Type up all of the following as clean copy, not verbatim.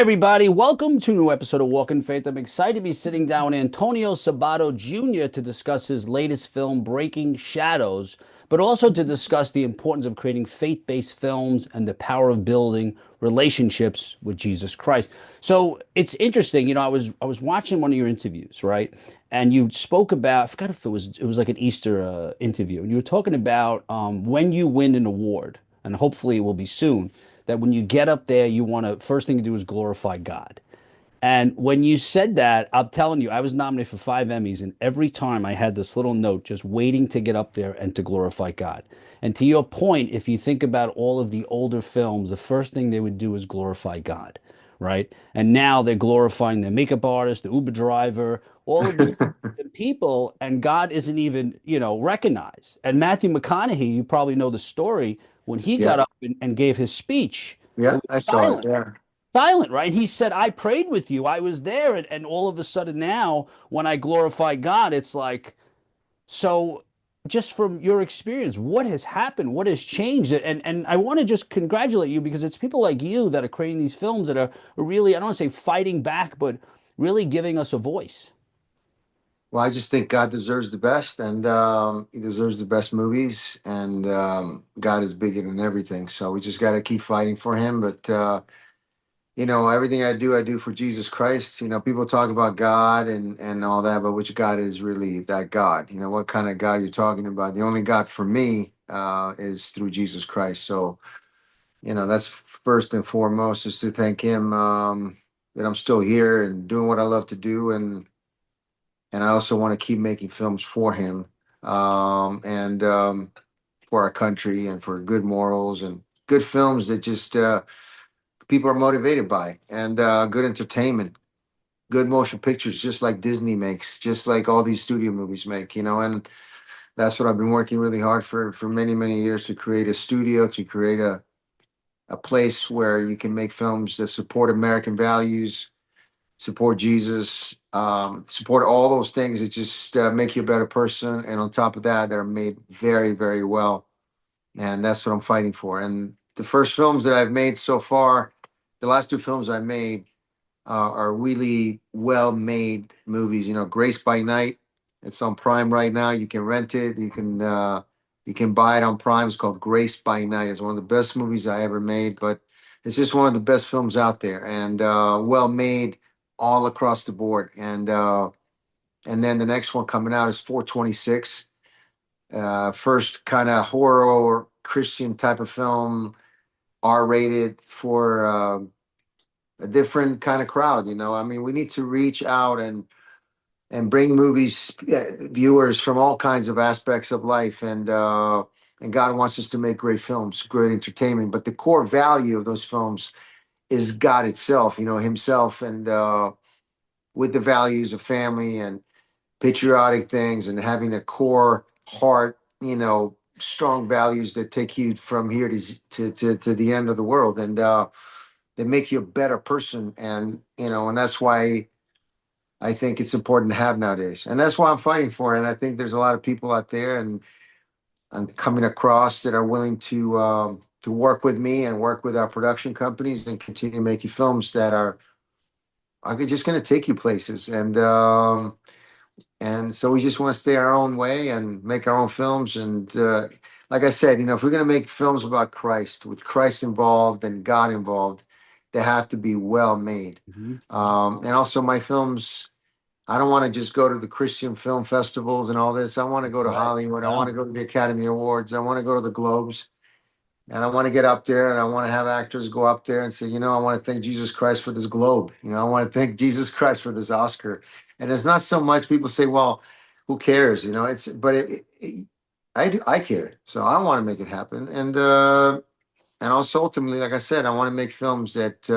Everybody, welcome to a new episode of Walk in Faith. I'm excited to be sitting down with Antonio Sabato Jr. to discuss his latest film, Breaking Shadows, but also to discuss the importance of creating faith-based films and the power of building relationships with Jesus Christ. So it's interesting, I was watching one of your interviews, right? And you spoke about, I forgot if it was like an Easter interview, and you were talking about when you win an award, and hopefully it will be soon that when you get up there, you want to first thing to do is glorify God. And when you said that, I'm telling you, I was nominated for 5 Emmys, and every time I had this little note just waiting to get up there and to glorify God. And to your point, if you think about all of the older films, the first thing they would do is glorify God, right? And now they're glorifying the makeup artist, the Uber driver, all of these people, and God isn't even, recognized. And Matthew McConaughey, you probably know the story when he Yeah, got up and gave his speech, it yeah, was I saw it. silent, Yeah. silent, right? And he said, I prayed with you. I was there. And all of a sudden now, when I glorify God, it's like, so just from your experience, what has happened? What has changed? And I want to just congratulate you because it's people like you that are creating these films that are really, I don't want to say fighting back, but really giving us a voice. Well, I just think God deserves the best, and He deserves the best movies, and God is bigger than everything. So we just got to keep fighting for Him. But everything I do for Jesus Christ. People talk about God and all that, but which God is really that God? What kind of God you're talking about? The only God for me is through Jesus Christ. So that's first and foremost, is to thank Him that I'm still here and doing what I love to do, and I also want to keep making films for him, and for our country, and for good morals and good films that just people are motivated by, and good entertainment, good motion pictures, just like Disney makes, just like all these studio movies make, and that's what I've been working really hard for many, many years, to create a studio, to create a place where you can make films that support American values, support Jesus, support all those things that just make you a better person. And on top of that, they're made very, very well. And that's what I'm fighting for. And the first films that I've made so far, the last two films I made are really well made movies. Grace by Night. It's on Prime right now. You can rent it. You can buy it on Prime. It's called Grace by Night. It's one of the best movies I ever made, but it's just one of the best films out there, and well made all across the board. And then the next one coming out is 426. First kind of horror Christian type of film, R rated, for a different kind of crowd. I mean, we need to reach out and bring movies, viewers from all kinds of aspects of life, and God wants us to make great films, great entertainment. But the core value of those films is God itself, Himself, and with the values of family and patriotic things, and having a core heart, strong values that take you from here to the end of the world, and they make you a better person. And that's why I think it's important to have nowadays, and that's why I'm fighting for it. And I think there's a lot of people out there, and I'm coming across, that are willing to work with me and work with our production companies, and continue making films that are just going to take you places. And so we just want to stay our own way and make our own films. And like I said, if we're going to make films about Christ, with Christ involved and God involved, they have to be well made. Mhm. And also, my films, I don't want to just go to the Christian film festivals and all this. I want to go to Right. Hollywood. I Yeah. want to go to the Academy Awards. I want to go to the Globes. And I want to get up there, and I want to have actors go up there and say, I want to thank Jesus Christ for this Globe. I want to thank Jesus Christ for this Oscar. And it's not so much, people say, well, who cares? But I care. So I want to make it happen. And also, ultimately, like I said, I want to make films that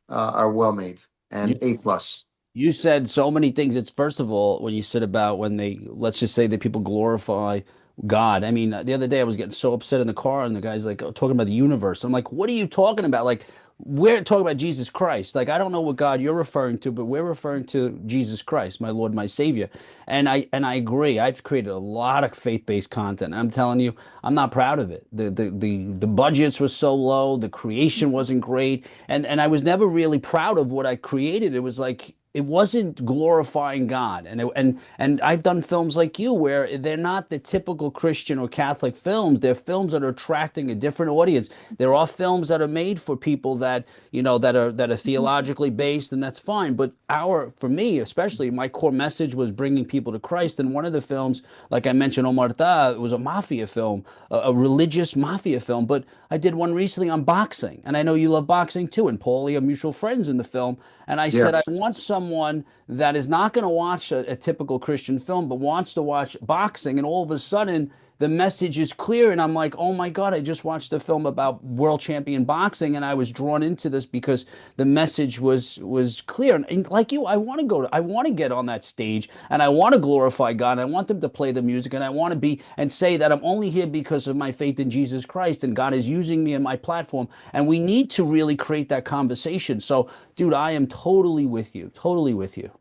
are well made You and A plus. You said so many things. It's first of all, when you said about when they, let's just say that people glorify God. I mean, the other day I was getting so upset in the car, and the guy's like talking about the universe. I'm like, what are you talking about? Like, we're talking about Jesus Christ. Like, I don't know what God you're referring to, but we're referring to Jesus Christ, my Lord, my Savior. And I agree. I've created a lot of faith-based content. I'm telling you, I'm not proud of it. The budgets were so low, the creation wasn't great, and I was never really proud of what I created. It was like it wasn't glorifying God. And I've done films like you where they're not the typical Christian or Catholic films. They're films that are attracting a different audience. There are films that are made for people that, that are theologically based, and that's fine. But for me, especially, my core message was bringing people to Christ. And one of the films, like I mentioned, Omerta, it was a mafia film, a religious mafia film. But I did one recently on boxing, and I know you love boxing too. And Paulie are mutual friends in the film. And I Yeah. said, I want someone that is not going to watch a typical Christian film, but wants to watch boxing. And all of a sudden, the message is clear. And I'm like, oh my God, I just watched a film about world champion boxing. And I was drawn into this because the message was clear. And like you, I want to get on that stage, and I want to glorify God. And I want them to play the music, and I want to be and say that I'm only here because of my faith in Jesus Christ, and God is using me in my platform. And we need to really create that conversation. So, dude, I am totally with you. Totally with you.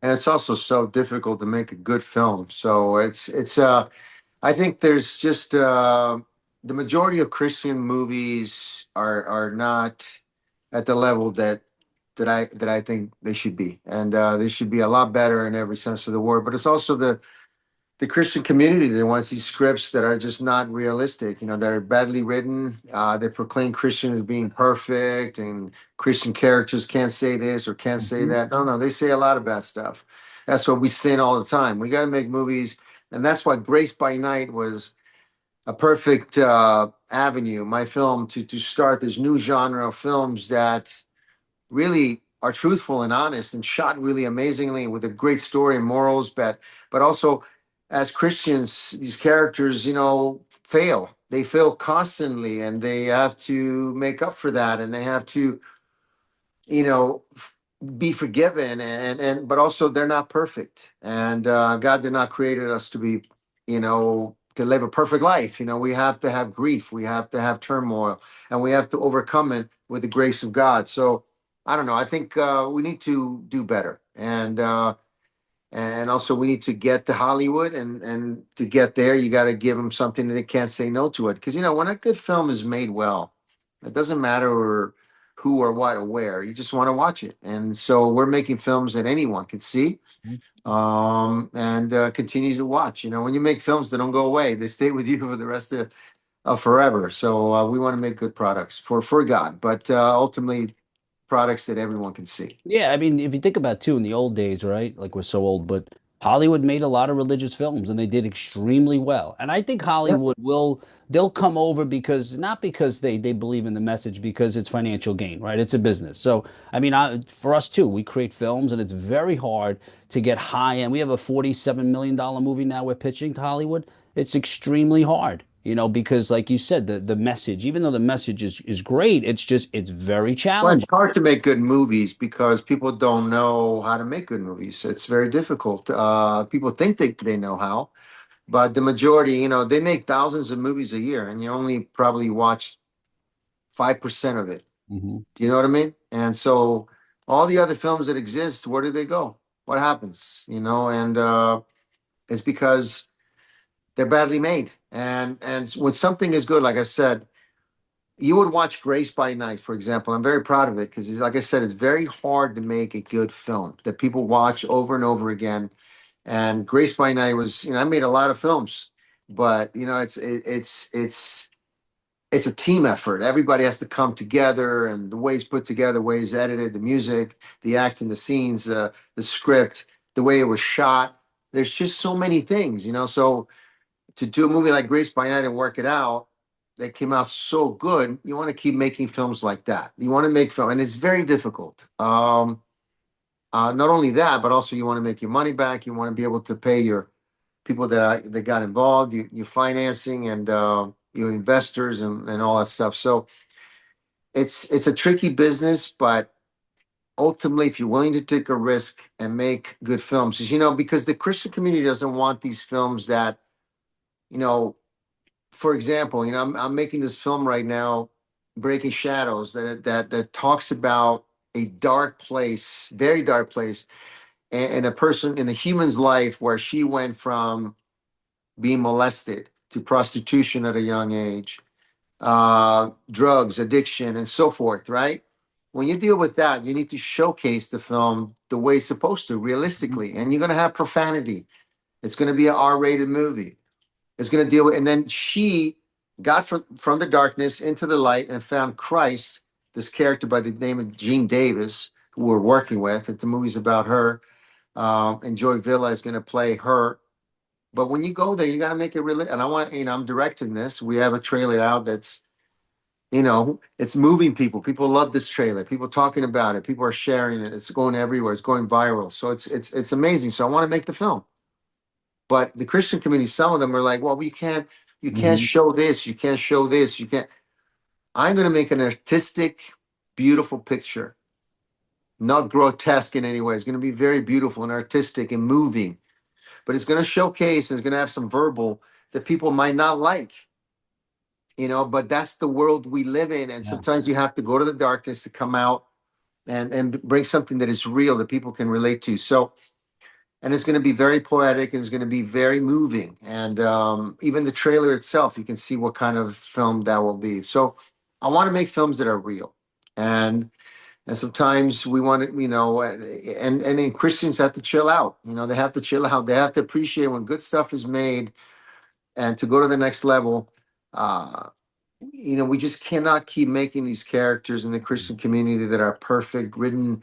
And it's also so difficult to make a good film. So I think there's just the majority of Christian movies are not at the level that I think they should be, and they should be a lot better in every sense of the word. But it's also the Christian community that wants these scripts that are just not realistic. You know, they're badly written. They proclaim Christian as being perfect, and Christian characters can't say this or can't say Mhm. that. No, no, they say a lot of bad stuff. That's what we sin all the time. We got to make movies, and that's why Grace by Night was a perfect avenue, my film, to start this new genre of films that really are truthful and honest and shot really amazingly with a great story and morals, but also as Christians, these characters, fail. They fail constantly, and they have to make up for that, and they have to, you know, be forgiven, and but also they're not perfect, and God did not created us to be, to live a perfect life. We have to have grief, we have to have turmoil, and we have to overcome it with the grace of God. So I don't know. I think we need to do better, and also we need to get to Hollywood, and to get there, you got to give them something that they can't say no to it. Because when a good film is made well, it doesn't matter who or what or where. You just want to watch it. And so we're making films that anyone can see, and continue to watch. When you make films, they don't go away; they stay with you for the rest of forever. So we want to make good products for God, but ultimately products that everyone can see. Yeah, I mean, if you think about it too, in the old days, right? Like we're so old, but Hollywood made a lot of religious films, and they did extremely well. And I think Yeah. Hollywood they'll come over because not because they believe in the message, because it's financial gain, right? It's a business. So, I mean, for us too, we create films, and it's very hard to get high end. We have a $47 million movie now we're pitching to Hollywood. It's extremely hard. Because like you said, the message, even though the message is great, it's very Well, it's challenging. hard to make good movies because people don't know how to make good movies. It's very difficult. People think they know how, but the majority, they make thousands of movies a year, and you only probably watch 5% of it. Mhm. Do you know what I mean? And so all the other films that exist, where do they go? What happens? And it's because they're badly made. And when something is good, like I said, you would watch Grace by Night, for example. I'm very proud of it because, like I said, it's very hard to make a good film that people watch over and over again. And Grace by Night was, I made a lot of films, but it's a team effort. Everybody has to come together, and the way it's put together, the way it's edited, the music, the acting, the scenes, the script, the way it was shot. There's just so many things. So to do a movie like Grace by Night and work it out, that came out so good. You want to keep making films like that. You want to make film, and it's very difficult. Not only that, but also you want to make your money back. You want to be able to pay your people that got involved, your financing, and your investors, and all that stuff. So it's a tricky business, but ultimately, if you're willing to take a risk and make good films, because the Christian community doesn't want these films that you know, for example, I'm making this film right now, Breaking Shadows, that talks about a dark place, very dark place, and a person in a human's life where she went from being molested to prostitution at a young age, drugs, addiction, and so forth, right? When you deal with that, you need to showcase the film the way it's supposed to, Mhm. realistically. And you're going to have profanity. It's going to be an R-rated movie. It's going to deal with, and then she got from the darkness into the light and found Christ, this character by the name of Jean Davis, who we're working with. The movie's about her. And Joy Villa is going to play her. But when you go there, you got to make it really. And I want, I'm directing this. We have a trailer out that's, it's moving people. People love this trailer. People talking about it. People are sharing it. It's going everywhere. It's going viral. So it's amazing. So I want to make the film. But the Christian community, some of them are like, well, you can't Mhm. show this. You can't show this. You can't. I'm going to make an artistic, beautiful picture, not grotesque in any way. It's going to be very beautiful and artistic and moving. But it's going to showcase and it's going to have some verbal that people might not like, but that's the world we live in. And Yeah. sometimes you have to go to the darkness to come out and bring something that is real that people can relate to. So, and it's going to be very poetic and it's going to be very moving. And even the trailer itself, you can see what kind of film that will be. So I want to make films that are real. And sometimes we want to, and then Christians have to chill out. They have to chill out. They have to appreciate when good stuff is made and to go to the next level. Uh, we just cannot keep making these characters in the Christian community that are perfect, written.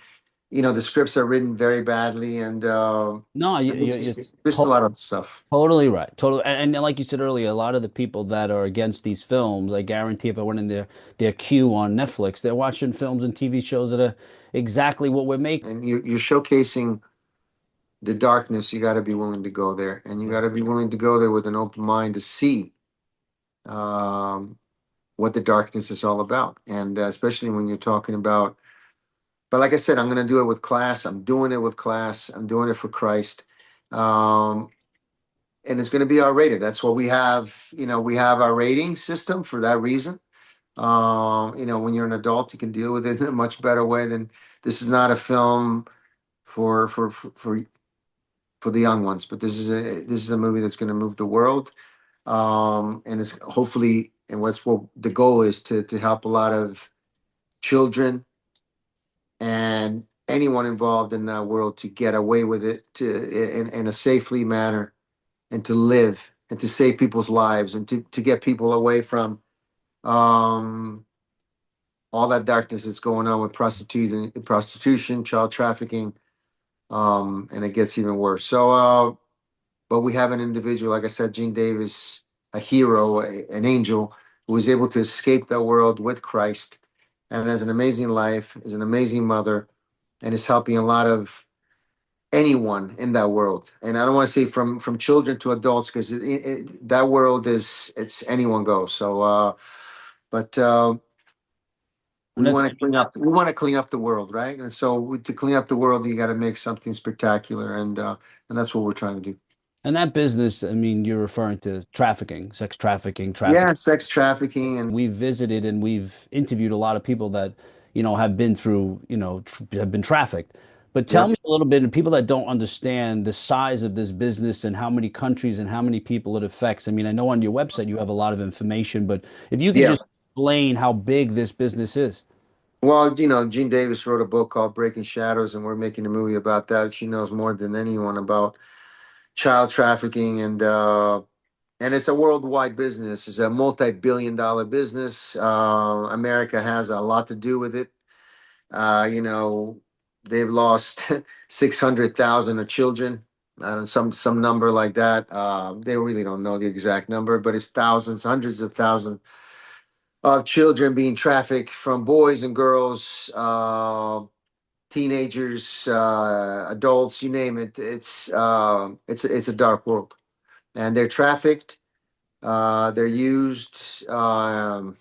The scripts are written very badly, No, and it's you're just a lot of stuff. totally right. Totally. And like you said earlier, a lot of the people that are against these films, I guarantee if I went in their queue on Netflix, they're watching films and TV shows that are exactly what we're making. And you're showcasing the darkness. You got to be willing to go there, and you got to be willing to go there with an open mind to see um, what the darkness is all about, and especially when you're talking about. But like I said, I'm going to do it with class. I'm doing it with class. I'm doing it for Christ. Um, and it's going to be R rated. That's what we have. We have our rating system for that reason. When you're an adult, you can deal with it in a much better way than this is not a film for the young ones, but this is a movie that's going to move the world. And it's hopefully, and what's what the goal is to help a lot of children and anyone involved in that world to get away with it in a safely manner and to live and to save people's lives and to get people away from um, all that darkness that's going on with prostitution, child trafficking, and it gets even worse. So, but we have an individual, like I said, Gene Davis, a hero, an angel, who was able to escape that world with Christ and has an amazing life, is an amazing mother, and is helping a lot of anyone in that world. And I don't want to say from children to adults because that world it's anyone goes. So, but And we that's want to clean up. We want to clean up the world, right? And so to clean up the world, you got to make something spectacular, and that's what we're trying to do. and that business, I mean, you're referring to trafficking, sex trafficking, Yeah, sex trafficking and we've visited and we've interviewed a lot of people that, have been through, have been trafficked. But tell yeah, me a little bit, and people that don't understand the size of this business and how many countries and how many people it affects. I mean, I know on your website you have a lot of information, but if you could yeah. just explain how big this business is. Well, Gene Davis wrote a book called Breaking Shadows, and we're making a movie about that. She knows more than anyone about child trafficking, and it's a worldwide business. It's a multi-billion-dollar business. America has a lot to do with it. They've lost 600,000 of children. I don't know, some number like that. They really don't know the exact number, but it's thousands, hundreds of thousands of children being trafficked from boys and girls, teenagers, adults, you name it. It's a dark world, and they're trafficked. They're used in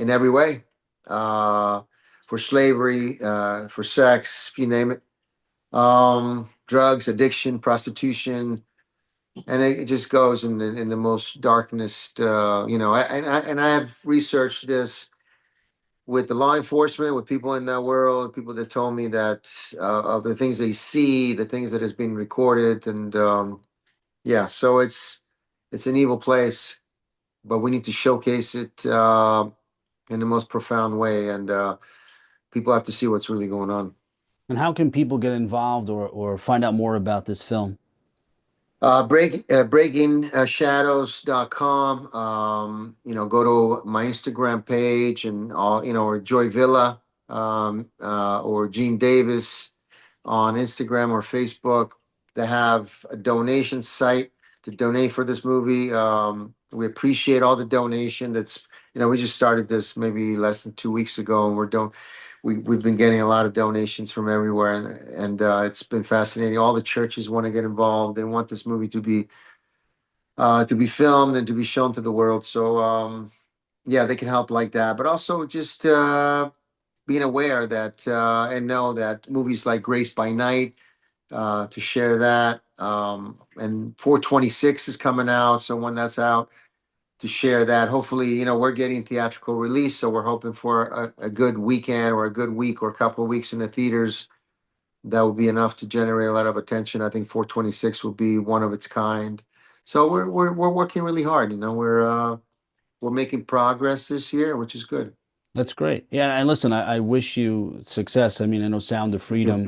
every way uh, for slavery, for sex, if you name it. Drugs, addiction, prostitution, and it just goes in the most darkest. And I have researched this with the law enforcement, with people in that world, people that told me that of the things they see, the things that is being recorded, and yeah, so it's an evil place, but we need to showcase it in the most profound way, and people have to see what's really going on. And how can people get involved or find out more about this film? Breakingshadows.com. Go to my Instagram page and all, or Joy Villa, or Gene Davis on Instagram or Facebook. They have a donation site to donate for this movie. We appreciate all the donation. We just started this maybe less than 2 weeks ago, and we've been getting a lot of donations from everywhere, and it's been fascinating. All the churches want to get involved. They want this movie to be filmed and to be shown to the world. So yeah, they can help like that, but also just being aware that and know that movies like Grace by Night, to share that. And 426 is coming out, so when that's out, to share that. Hopefully, we're getting theatrical release, so we're hoping for a good weekend or a good week or a couple of weeks in the theaters. That will be enough to generate a lot of attention. I think 426 will be one of its kind. So we're working really hard. We're making progress this year, which is good. That's great. Yeah, and listen, I wish you success. I mean, I know Sound of Thank you. Freedom,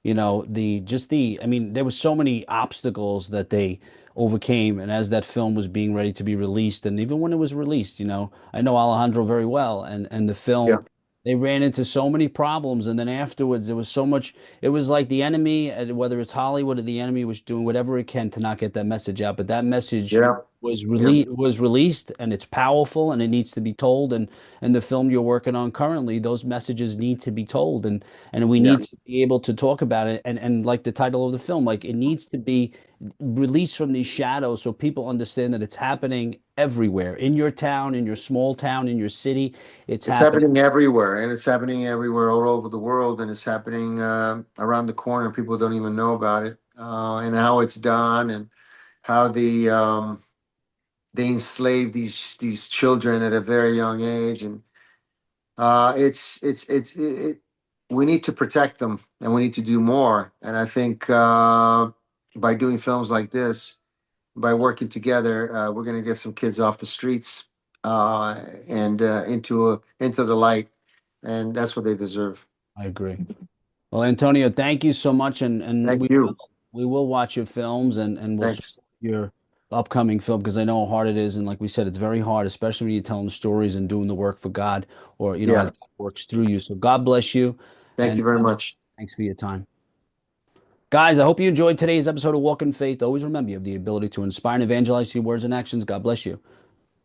I mean, there was so many obstacles that they overcame. And as that film was being ready to be released, and even when it was released, I know Alejandro very well, and the Yeah, film, they ran into so many problems. And then afterwards, there was so much, it was like the enemy, whether it's Hollywood or the enemy, was doing whatever it can to not get that message out. But that message yeah, yeah. was released, and it's powerful, and it needs to be told. And the film you're working on currently, those messages need to be told. And we Yeah. need to be able to talk about it, and like the title of the film, like it needs to be released from these shadows so people understand that it's happening everywhere, in your town, in your small town, in your city. It's It's happening. happening everywhere, and it's happening everywhere all over the world, and it's happening around the corner. People don't even know about it, and how it's done, and how they enslave these children at a very young age, and we need to protect them, and we need to do more. And I think by doing films like this, by working together, we're going to get some kids off the streets and into the light, and that's what they deserve. I agree. Well, Antonio, thank you so much, and Thank we you. we will watch your films, and we'll Thanks. support your upcoming film, because I know how hard it is, and like we said, it's very hard, especially when you're telling stories and doing the work for God, or as Yeah. God works through you. So God bless you, Thank and you very much. thanks for your time. Guys, I hope you enjoyed today's episode of Walk in Faith. Always remember you have the ability to inspire and evangelize through your words and actions. God bless you.